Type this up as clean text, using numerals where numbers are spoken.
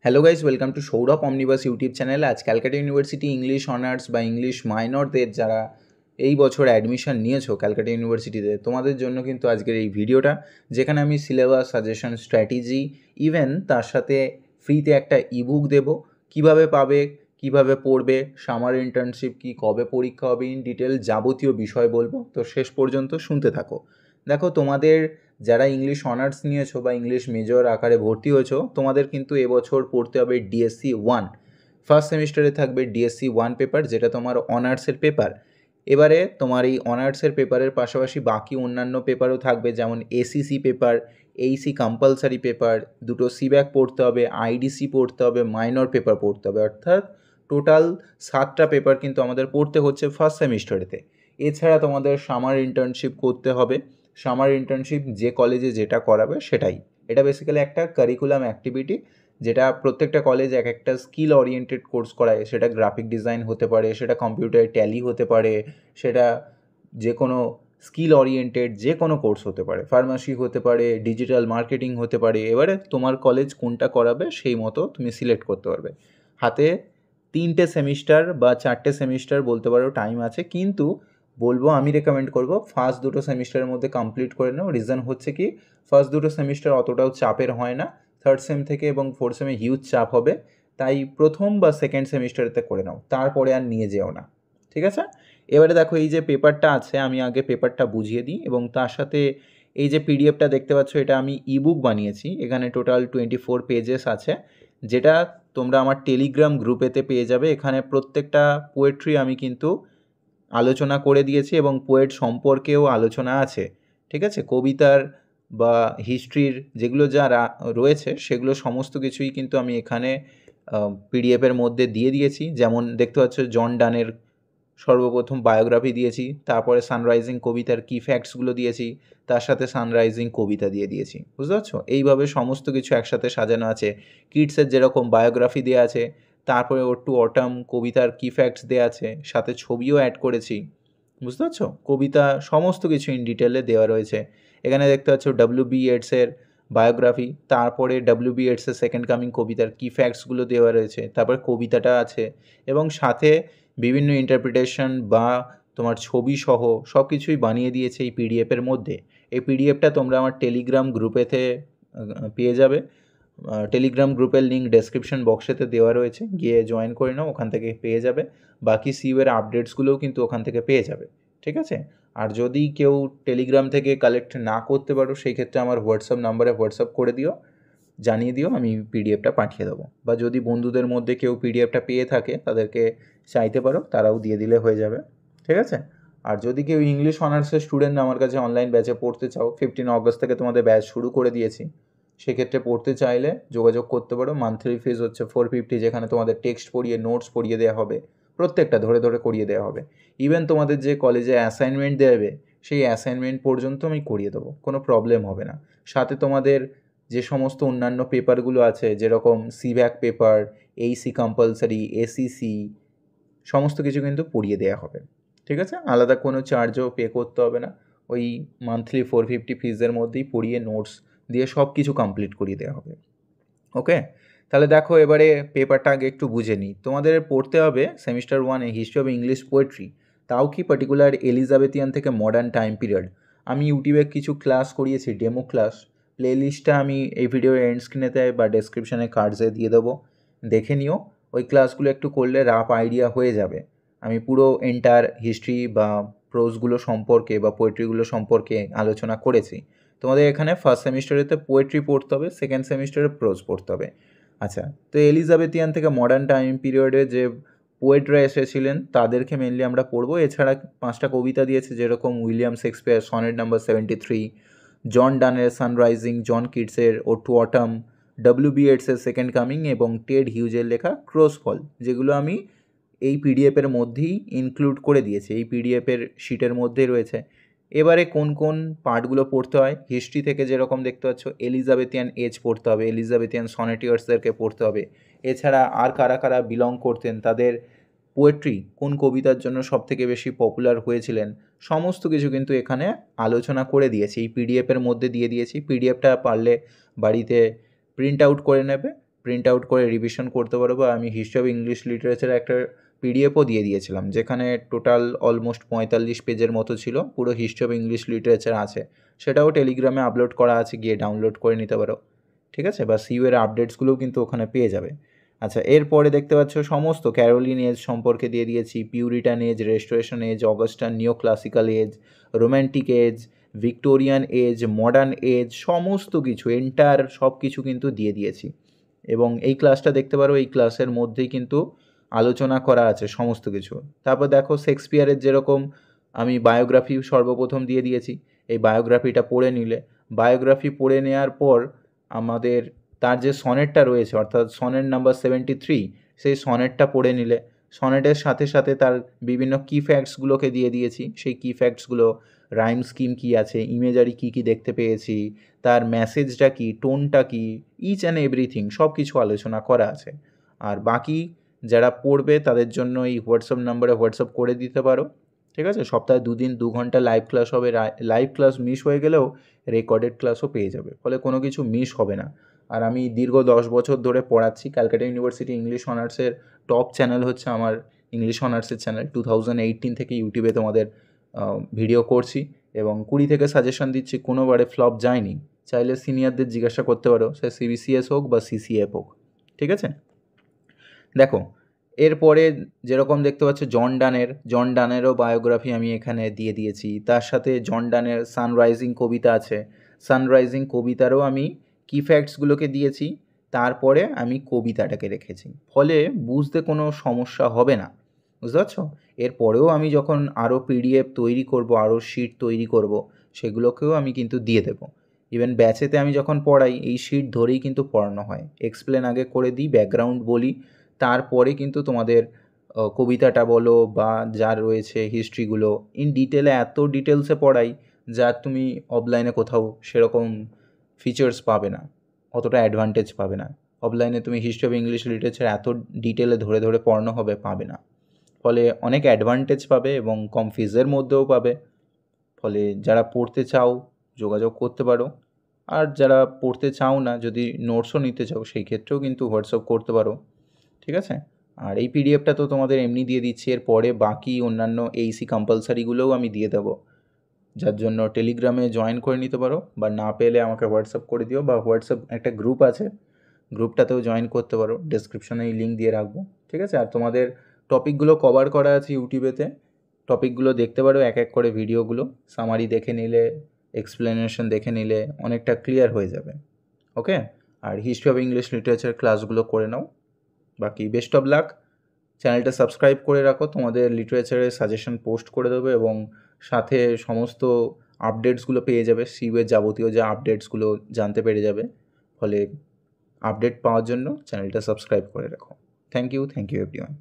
Hello guys, welcome to Sourav omnibus YouTube channel. আজ Calcutta university English honours বা English মাইনরদের যারা এই বছর অ্যাডমিশন নিয়েছো ক্যালকাটা ইউনিভার্সিটিতে, তোমাদের জন্য কিন্তু আজকের এই ভিডিওটা, যেখানে আমি সিলেবাস, সাজেশন, স্ট্র্যাটেজি, ইভেন তার সাথে ফ্রিতে একটা ইবুক দেবো। কিভাবে পাবে, কিভাবে পড়বে, সামার ইন্টার্নশিপ কি, কবে পরীক্ষা হবে, ইন ডিটেল যাবতীয় বিষয় বলবো। তো শেষ পর্যন্ত শুনতে থাকো। দেখো, তোমাদের যারা ইংলিশ অনার্স নিয়েছো বা ইংলিশ মেজর আকারে ভর্তি হয়েছো, তোমাদের কিন্তু এবছর পড়তে হবে ডিএসসি 1। ফার্স্ট সেমিস্টারে থাকবে ডিএসসি 1 পেপার, যেটা তোমার অনার্সের পেপার। এবারে তোমার এই অনার্সের পেপারের পাশাপাশি বাকি অন্যান্য পেপারও থাকবে, যেমন ACC paper, Aisi compulsory paper, দুটো সিব্যাক পড়তে হবে, আইডিসি পড়তে হবে, মাইনর পেপার পড়তে হবে। অর্থাৎ টোটাল 7টা পেপার কিন্তু আমাদের পড়তে হচ্ছে ফার্স্ট সেমিস্টারেতে। এছাড়া তোমাদের সামার ইন্টার্নশিপ করতে হবে। সামার ইন্টার্নশিপ যে কলেজে যেটা করাবে সেটাই। এটা বেসিক্যালি একটা কারিকুলাম অ্যাক্টিভিটি, যেটা প্রত্যেকটা কলেজ এক একটা স্কিল ওরিয়েন্টেড কোর্স করায়। সেটা গ্রাফিক ডিজাইন হতে পারে, সেটা কম্পিউটার ট্যালি হতে পারে, সেটা যে কোনো স্কিল ওরিয়েন্টেড যে কোনো কোর্স হতে পারে, ফার্মাসি হতে পারে, ডিজিটাল মার্কেটিং হতে পারে। এবারে তোমার কলেজ কোনটা করাবে সেই মতো তুমি সিলেক্ট করতে পারবে। হাতে 3টে সেমিস্টার বা 4টে সেমিস্টার বলতে পারো টাইম আছে, কিন্তু বলবো, আমি রেকমেন্ড করব ফার্স্ট দুটো সেমিস্টারের মধ্যে কমপ্লিট করে নাও। রিজন হচ্ছে কি, ফার্স্ট দুটো সেমিস্টার অতটাও চাপের হয় না, থার্ড সেম থেকে এবং ফোর্থ সেমে হিউজ চাপ হবে। তাই প্রথম বা সেকেন্ড সেমিস্টারেতে করে নাও, তারপরে আর নিয়ে যেও না। ঠিক আছে? এবারে দেখো, এই যে পেপারটা আছে, আমি আগে পেপারটা বুঝিয়ে দিই, এবং তার সাথে এই যে পিডিএফটা দেখতে পাচ্ছ, এটা আমি ইবুক বানিয়েছি। এখানে টোটাল 24 পেজেস আছে, যেটা তোমরা আমার টেলিগ্রাম গ্রুপেতে পেয়ে যাবে। এখানে প্রত্যেকটা পোয়েট্রি আমি কিন্তু আলোচনা করে দিয়েছি, এবং পোয়েট সম্পর্কেও আলোচনা আছে। ঠিক আছে? কবিতার বা হিস্ট্রির যেগুলো যা রয়েছে, সেগুলো সমস্ত কিছুই কিন্তু আমি এখানে পিডিএফের মধ্যে দিয়ে দিয়েছি। যেমন দেখতে পাচ্ছ, জন ডানের সর্বপ্রথম বায়োগ্রাফি দিয়েছি, তারপরে সানরাইজিং কবিতার কি ফ্যাক্টসগুলো দিয়েছি, তার সাথে সানরাইজিং কবিতা দিয়ে দিয়েছি। বুঝতে পারছো? এইভাবে সমস্ত কিছু একসাথে সাজানো আছে। কিডসের যেরকম বায়োগ্রাফি দেওয়া আছে, তারপরে ওর টু অটাম কবিতার কি ফ্যাক্টস দেওয়া আছে, সাথে ছবিও অ্যাড করেছি। বুঝতে পারছো? কবিতা সমস্ত কিছু ইন ডিটেলে দেওয়া রয়েছে। এখানে দেখতে পাচ্ছ ডব্লিউ.বি. ইয়েটসের বায়োগ্রাফি, তারপরে ডব্লিউ.বি. ইয়েটসের সেকেন্ড কামিং কবিতার কি ফ্যাক্টসগুলো দেওয়া রয়েছে, তারপর কবিতাটা আছে, এবং সাথে বিভিন্ন ইন্টারপ্রিটেশন বা তোমার ছবি সহ সব কিছুই বানিয়ে দিয়েছে এই পিডিএফের মধ্যে। এই পিডিএফটা তোমরা আমার টেলিগ্রাম গ্রুপেতে পেয়ে যাবে। টেলিগ্রাম গ্রুপের লিঙ্ক ডেসক্রিপশন বক্সেতে দেওয়া রয়েছে, গিয়ে জয়েন করে নাও, ওখান থেকে পেয়ে যাবে। বাকি সিইউয়ের আপডেটসগুলোও কিন্তু ওখান থেকে পেয়ে যাবে। ঠিক আছে? আর যদি কেউ টেলিগ্রাম থেকে কালেক্ট না করতে পারো, সেই ক্ষেত্রে আমার হোয়াটসঅ্যাপ নাম্বারে হোয়াটসঅ্যাপ করে দিও, জানিয়ে দিও, আমি পিডিএফটা পাঠিয়ে দেবো। বা যদি বন্ধুদের মধ্যে কেউ পিডিএফটা পেয়ে থাকে, তাদেরকে চাইতে পারো, তারাও দিয়ে দিলে হয়ে যাবে। ঠিক আছে? আর যদি কেউ ইংলিশ অনার্সের স্টুডেন্ট আমার কাছে অনলাইন ব্যাচে পড়তে চাও, 15 অগস্ট থেকে তোমাদের ব্যাচ শুরু করে দিয়েছি। সেক্ষেত্রে পড়তে চাইলে যোগাযোগ করতে পারো। মান্থলি ফিজ হচ্ছে 450, যেখানে তোমাদের টেক্সট পড়িয়ে, নোটস পড়িয়ে দেওয়া হবে, প্রত্যেকটা ধরে ধরে করিয়ে দেওয়া হবে। ইভেন তোমাদের যে কলেজে অ্যাসাইনমেন্ট দেবে, সেই অ্যাসাইনমেন্ট পর্যন্ত আমি করিয়ে দেবো, কোনো প্রবলেম হবে না। সাথে তোমাদের যে সমস্ত অন্যান্য পেপারগুলো আছে, যেরকম সিভ্যাক পেপার, এইসি কম্পালসারি, এসিসি, সমস্ত কিছু কিন্তু পড়িয়ে দেওয়া হবে। ঠিক আছে? আলাদা কোনো চার্জও পে করতে হবে না। ওই মান্থলি 450 ফিজের মধ্যেই পড়িয়ে নোটস দিয়ে সব কিছু কমপ্লিট করিয়ে দেওয়া হবে। ওকে? তাহলে দেখো, এবারে পেপারটা আগে একটু বুঝে নিই। তোমাদের পড়তে হবে সেমিস্টার 1-এ হিস্ট্রি অফ ইংলিশ পোয়েট্রি, তাও কি পার্টিকুলার এলিজাবেথিয়ান থেকে মডার্ন টাইম পিরিয়ড। আমি ইউটিউবে কিছু ক্লাস করিয়েছি, ডেমো ক্লাস। প্লে লিস্টটা আমি এই ভিডিওর এন্ড স্ক্রিনেতে বা ডেসক্রিপশানে কার্ডসে দিয়ে দেবো, দেখে নিও। ওই ক্লাসগুলো একটু করলে রাফ আইডিয়া হয়ে যাবে। আমি পুরো এন্টায়ার হিস্ট্রি বা প্রোজগুলো সম্পর্কে বা পোয়েট্রিগুলো সম্পর্কে আলোচনা করেছি। তোমাদের এখানে ফার্স্ট সেমিস্টারেতে পোয়েট্রি পড়তে হবে, সেকেন্ড সেমিস্টারে প্রোজ পড়তে হবে। আচ্ছা, তো এলিজাবেথিয়ান থেকে মডার্ন টাইম পিরিয়ডে যে পোয়েটরা এসেছিলেন, তাদেরকে মেনলি আমরা পড়বো। এছাড়া 5টা কবিতা দিয়েছে, যেরকম উইলিয়াম শেক্সপিয়ার সনেট নাম্বার 73, জন ডানের সানরাইজিং, জন কিটসের ও টু অটাম, ডব্লিউ.বি. ইয়েটসের সেকেন্ড কামিং, এবং টেড হিউজের লেখা ক্রসফল, যেগুলো আমি এই পিডিএফের মধ্যেই ইনক্লুড করে দিয়েছি, এই পিডিএফের শিটের মধ্যেই রয়েছে। এবারে কোন কোন পার্টগুলো পড়তে হয়, হিস্ট্রি থেকে যেরকম দেখতে পাচ্ছ এলিজাবেথিয়ান এজ পড়তে হবে, এলিজাবেথিয়ান সনেটিয়ার্সদেরকে পড়তে হবে। এছাড়া আর কারা কারা বিলং করতেন, তাদের পোয়েট্রি কোন কবিতার জন্য সবথেকে বেশি পপুলার হয়েছিলেন, সমস্ত কিছু কিন্তু এখানে আলোচনা করে দিয়েছি, এই পিডিএফের মধ্যে দিয়ে দিয়েছি। পিডিএফটা পারলে বাড়িতে প্রিন্ট আউট করে নেবে, প্রিন্ট আউট করে রিভিশন করতে পারো, বা আমি হিস্ট্রি অফ ইংলিশ লিটারেচার একটা পিডিএফও দিয়ে দিয়েছিলাম, যেখানে টোটাল অলমোস্ট 45 পেজের মতো ছিল, পুরো হিস্ট্রি অফ ইংলিশ লিটারেচার আছে। সেটাও টেলিগ্রামে আপলোড করা আছে, গিয়ে ডাউনলোড করে নিতে পারো, ঠিক আছে। বা সিইউ এর আপডেটসগুলোও কিন্তু ওখানে পেয়ে যাবে। আচ্ছা, এরপরে দেখতে পাচ্ছ সমস্ত ক্যারোলিন এজ সম্পর্কে দিয়ে দিয়েছি, Puritan age, restoration age, Augustan neo classical age, romantic age, Victorian age, modern age, সমস্ত কিছু এন্টার সব কিছু কিন্তু দিয়ে দিয়েছি। এবং এই ক্লাসটা দেখতে পারো, এই ক্লাসের মধ্যেই কিন্তু আলোচনা করা আছে সমস্ত কিছু। তারপর দেখো শেক্সপিয়ারের যেরকম আমি বায়োগ্রাফি সর্বপ্রথম দিয়ে দিয়েছি, এই বায়োগ্রাফিটা পড়ে নিলে, বায়োগ্রাফি পড়ে নেওয়ার পর আমাদের তার যে সনেটটা রয়েছে, অর্থাৎ সনেট নাম্বার 73, সেই সনেটটা পড়ে নিলে, সনেটের সাথে সাথে তার বিভিন্ন কি ফ্যাক্টসগুলোকে দিয়ে দিয়েছি। সেই কি ফ্যাক্টসগুলো, রাইম স্কিম কী আছে, ইমেজারি কী কী দেখতে পেয়েছি, তার মেসেজটা কী, টোনটা কী, ইচ অ্যান্ড এভরিথিং সব কিছু আলোচনা করা আছে। আর বাকি যারা পড়বে তাদের জন্য এই হোয়াটসঅ্যাপ নাম্বারে হোয়াটসঅ্যাপ করে দিতে পারো, ঠিক আছে। সপ্তাহে 2 দিন 2 ঘন্টা লাইভ ক্লাস হবে, লাইভ ক্লাস মিস হয়ে গেলেও রেকর্ডেড ক্লাসও পেয়ে যাবে, ফলে কোনো কিছু মিস হবে না। আর আমি দীর্ঘ 10 বছর ধরে পড়াচ্ছি। ক্যালকাটা ইউনিভার্সিটি ইংলিশ অনার্সের টপ চ্যানেল হচ্ছে আমার ইংলিশ অনার্সের চ্যানেল। 2018 থেকে ইউটিউবে তোমাদের ভিডিও করছি এবং 20 থেকে সাজেশন দিচ্ছি, কোনোবারে ফ্লপ যায়নি। চাইলে সিনিয়রদের জিজ্ঞাসা করতে পারো, সে সিবিসিএস হোক বা সিসিএফ হোক, ঠিক আছে। দেখো, এরপরে যেরকম দেখতে পাচ্ছ জন ডানেরও বায়োগ্রাফি আমি এখানে দিয়ে দিয়েছি। তার সাথে জন ডানের সানরাইজিং কবিতা আছে, সানরাইজিং কবিতারও আমি কি ফ্যাক্টসগুলোকে দিয়েছি, তারপরে আমি কবিতাটাকে রেখেছি, ফলে বুঝতে কোনো সমস্যা হবে না, বুঝতে পারছো। এরপরেও আমি যখন আরও পিডিএফ তৈরি করব, আরও শিট তৈরি করব, সেগুলোকেও আমি কিন্তু দিয়ে দেবো। ইভেন ব্যাচেতে আমি যখন পড়াই, এই শিট ধরেই কিন্তু পড়ানো হয়, এক্সপ্লেন আগে করে দিই, ব্যাকগ্রাউন্ড বলি, তারপরে কিন্তু তোমাদের কবিতাটা বলো বা যা রয়েছে হিস্ট্রিগুলো ইন ডিটেলে, এত ডিটেলসে পড়াই যা তুমি অফলাইনে কোথাও সেরকম ফিচার্স পাবে না, অতটা অ্যাডভান্টেজ পাবে না। অফলাইনে তুমি হিস্ট্রি অফ ইংলিশ লিটারেচার এত ডিটেলে ধরে ধরে পড়ানো হবে, পাবে না। ফলে অনেক অ্যাডভান্টেজ পাবে এবং কম ফিজের মধ্যেও পাবে। ফলে যারা পড়তে চাও যোগাযোগ করতে পারো, আর যারা পড়তে চাও না, যদি নোটসও নিতে চাও, সেই ক্ষেত্রেও কিন্তু হোয়াটসঅ্যাপ করতে পারো, ঠিক আছে। আর এই পিডিএফটা তো তোমাদের এমনি দিয়ে দিচ্ছি, এরপরে বাকি অন্যান্য এইসি কম্পালসারিগুলোও আমি দিয়ে দেবো, যার জন্য টেলিগ্রামে জয়েন করে নিতে পারো, বা না পেলে আমাকে হোয়াটসঅ্যাপ করে দিও, বা হোয়াটসঅ্যাপ একটা গ্রুপ আছে, গ্রুপটাতেও জয়েন করতে পারো, ডেসক্রিপশনে এই লিঙ্ক দিয়ে রাখবো, ঠিক আছে। আর তোমাদের টপিকগুলো কভার করা আছে ইউটিউবেতে, টপিকগুলো দেখতে পারো, এক এক করে ভিডিওগুলো সামারি দেখে নিলে, এক্সপ্লেনেশন দেখে নিলে অনেকটা ক্লিয়ার হয়ে যাবে, ওকে। আর হিস্ট্রি অফ ইংলিশ লিটারেচার ক্লাসগুলো করে নাও। বাকি বেস্ট অফ লাক। চ্যানেলটা সাবস্ক্রাইব করে রাখো, তোমাদের লিটারেচারের সাজেশন পোস্ট করে দেবে এবং সাথে সমস্ত আপডেটসগুলো পেয়ে যাবে, সিইউয়ের যাবতীয় যা আপডেটসগুলো জানতে পেরে যাবে। ফলে আপডেট পাওয়ার জন্য চ্যানেলটা সাবস্ক্রাইব করে রাখো। Thank you everyone.